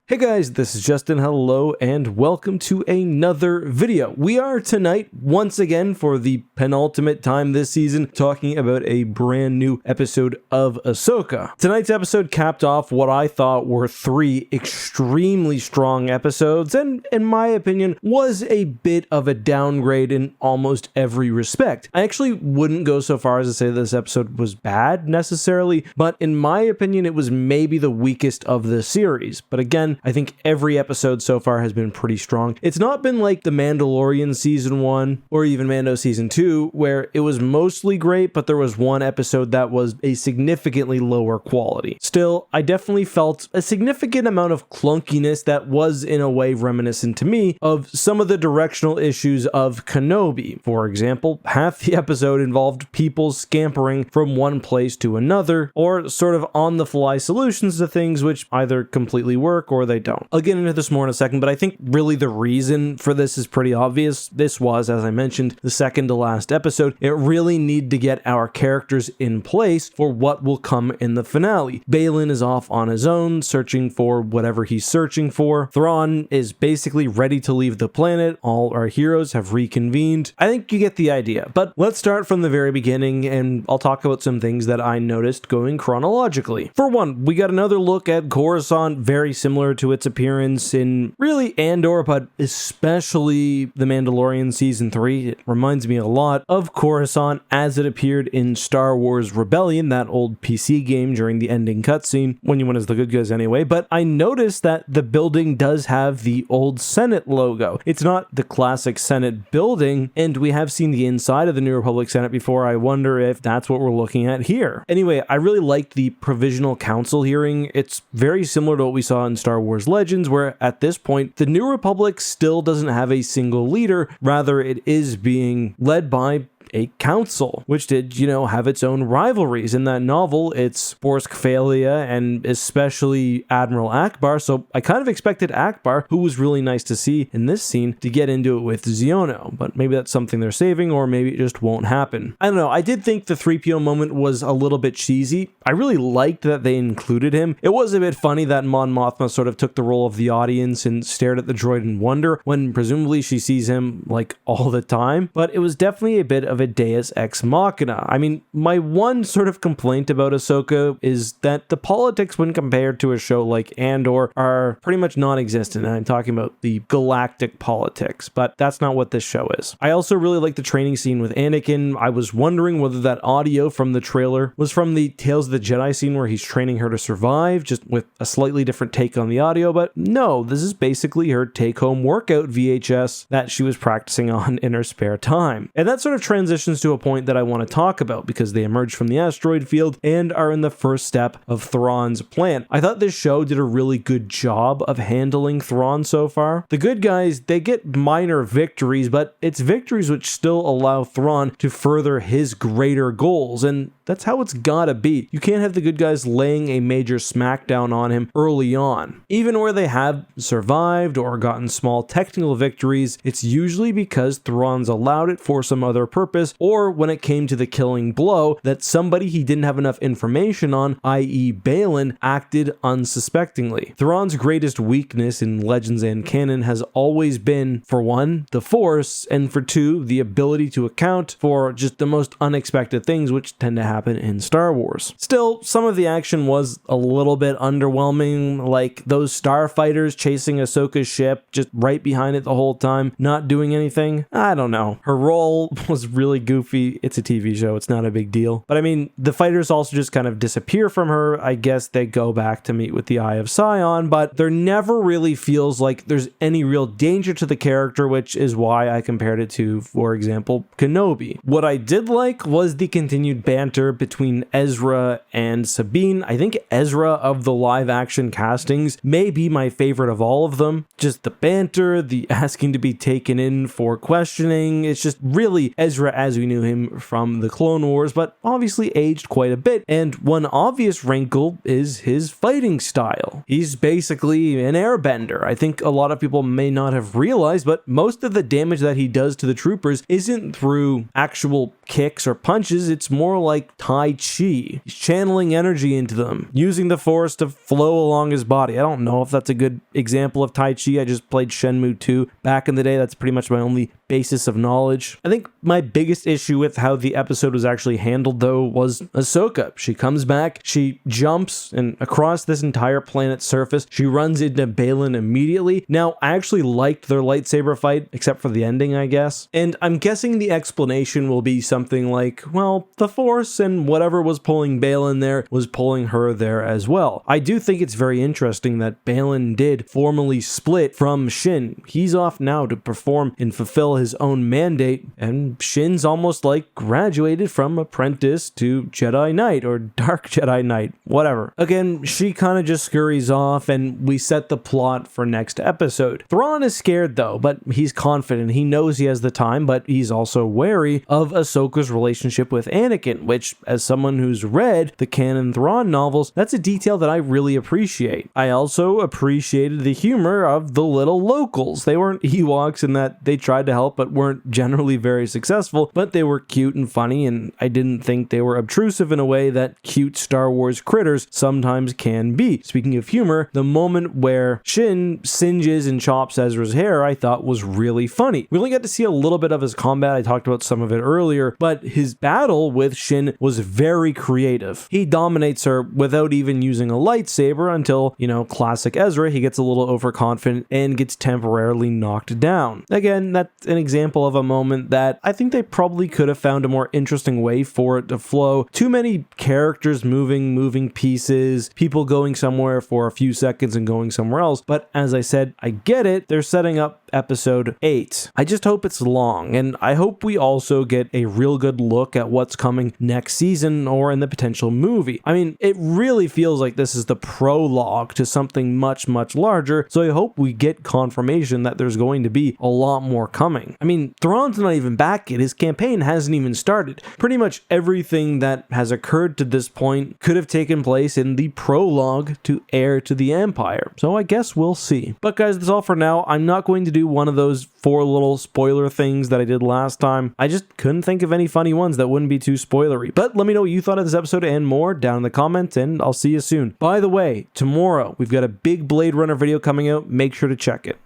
Hey guys, this is Justin. Hello and welcome to another video. We are tonight, once again, for the penultimate time this season, talking about a brand new episode of Ahsoka. Tonight's episode capped off what I thought were three extremely strong episodes, and in my opinion, was a bit of a downgrade in almost every respect. I actually wouldn't go so far as to say this episode was bad necessarily, but in my opinion, it was maybe the weakest of the series. But again, I think every episode so far has been pretty strong. It's not been like The Mandalorian Season 1 or even Mando Season 2, where it was mostly great, but there was one episode that was a significantly lower quality. Still, I definitely felt a significant amount of clunkiness that was in a way reminiscent to me of some of the directional issues of Kenobi. For example, half the episode involved people scampering from one place to another, or sort of on-the-fly solutions to things which either completely work or they don't. I'll get into this more in a second, but I think really the reason for this is pretty obvious. This was, as I mentioned, the second to last episode. It really needed to get our characters in place for what will come in the finale. Baylan is off on his own, searching for whatever he's searching for. Thrawn is basically ready to leave the planet. All our heroes have reconvened. I think you get the idea, but let's start from the very beginning, and I'll talk about some things that I noticed going chronologically. For one, we got another look at Coruscant, very similar to its appearance in really Andor, but especially The Mandalorian Season 3. It reminds me a lot of Coruscant as it appeared in Star Wars Rebellion, that old PC game during the ending cutscene, when you went as the good guys anyway. But I noticed that the building does have the old Senate logo. It's not the classic Senate building, and we have seen the inside of the New Republic Senate before. I wonder if that's what we're looking at here. Anyway, I really liked the Provisional Council hearing. It's very similar to what we saw in Star Wars Legends, where at this point, the New Republic still doesn't have a single leader. Rather, it is being led by a council, which did, have its own rivalries. In that novel, it's Borsk Phalia and especially Admiral Akbar, so I kind of expected Akbar, who was really nice to see in this scene, to get into it with Xiono, but maybe that's something they're saving, or maybe it just won't happen. I don't know, I did think the 3PO moment was a little bit cheesy. I really liked that they included him. It was a bit funny that Mon Mothma sort of took the role of the audience and stared at the droid in wonder, when presumably she sees him, like, all the time, but it was definitely a bit of a deus ex machina. I mean, my one sort of complaint about Ahsoka is that the politics when compared to a show like Andor are pretty much non-existent, and I'm talking about the galactic politics, but that's not what this show is. I also really like the training scene with Anakin. I was wondering whether that audio from the trailer was from the Tales of the Jedi scene where he's training her to survive, just with a slightly different take on the audio, but no, this is basically her take-home workout VHS that she was practicing on in her spare time. And that sort of transitions to a point that I want to talk about because they emerge from the asteroid field and are in the first step of Thrawn's plan. I thought this show did a really good job of handling Thrawn so far. The good guys, they get minor victories, but it's victories which still allow Thrawn to further his greater goals, and that's how it's gotta be. You can't have the good guys laying a major smackdown on him early on. Even where they have survived or gotten small technical victories, it's usually because Thrawn's allowed it for some other purpose, or when it came to the killing blow, that somebody he didn't have enough information on, i.e. Baylan, acted unsuspectingly. Thrawn's greatest weakness in Legends and canon has always been, for one, the Force, and for two, the ability to account for just the most unexpected things which tend to happen in Star Wars. Still, some of the action was a little bit underwhelming, like those starfighters chasing Ahsoka's ship just right behind it the whole time, not doing anything. I don't know. Her role was really goofy. It's a TV show. It's not a big deal. But I mean, the fighters also just kind of disappear from her. I guess they go back to meet with the Eye of Sion, but there never really feels like there's any real danger to the character, which is why I compared it to, for example, Kenobi. What I did like was the continued banter between Ezra and Sabine. I think Ezra of the live action castings may be my favorite of all of them. Just the banter, the asking to be taken in for questioning. It's just really Ezra as we knew him from the Clone Wars, but obviously aged quite a bit. And one obvious wrinkle is his fighting style. He's basically an airbender. I think a lot of people may not have realized, but most of the damage that he does to the troopers isn't through actual kicks or punches. It's more like Tai Chi. He's channeling energy into them, using the Force to flow along his body. I don't know if that's a good example of Tai Chi. I just played Shenmue 2 back in the day. That's pretty much my only basis of knowledge. I think my biggest issue with how the episode was actually handled, though, was Ahsoka. She comes back, she jumps, and across this entire planet's surface, she runs into Baylan immediately. Now, I actually liked their lightsaber fight, except for the ending, I guess. And I'm guessing the explanation will be something like, well, the Force and whatever was pulling Baylan there was pulling her there as well. I do think it's very interesting that Baylan did formally split from Shin. He's off now to perform and fulfill his own mandate, and Shin's almost like graduated from apprentice to Jedi Knight or Dark Jedi Knight, whatever. Again, she kind of just scurries off, and we set the plot for next episode. Thrawn is scared though, but he's confident. He knows he has the time, but he's also wary of Ahsoka's relationship with Anakin, which, as someone who's read the canon Thrawn novels, that's a detail that I really appreciate. I also appreciated the humor of the little locals. They weren't Ewoks in that they tried to help but weren't generally very successful, but they were cute and funny, and I didn't think they were obtrusive in a way that cute Star Wars critters sometimes can be. Speaking of humor, the moment where Shin singes and chops Ezra's hair I thought was really funny. We only got to see a little bit of his combat, I talked about some of it earlier, but his battle with Shin was very creative. He dominates her without even using a lightsaber until, classic Ezra, he gets a little overconfident and gets temporarily knocked down. Again, that's an example of a moment that I think they probably could have found a more interesting way for it to flow. Too many characters moving pieces, people going somewhere for a few seconds and going somewhere else. But as I said, I get it. They're setting up episode 8. I just hope it's long, and I hope we also get a real good look at what's coming next season or in the potential movie. I mean, it really feels like this is the prologue to something much, much larger, so I hope we get confirmation that there's going to be a lot more coming. I mean, Thrawn's not even back yet. His campaign hasn't even started. Pretty much everything that has occurred to this point could have taken place in the prologue to Heir to the Empire, so I guess we'll see. But guys, that's all for now. I'm not going to do one of those 4 little spoiler things that I did last time. I just couldn't think of any funny ones that wouldn't be too spoilery. But let me know what you thought of this episode and more down in the comments, and I'll see you soon. By the way, tomorrow we've got a big Blade Runner video coming out. Make sure to check it.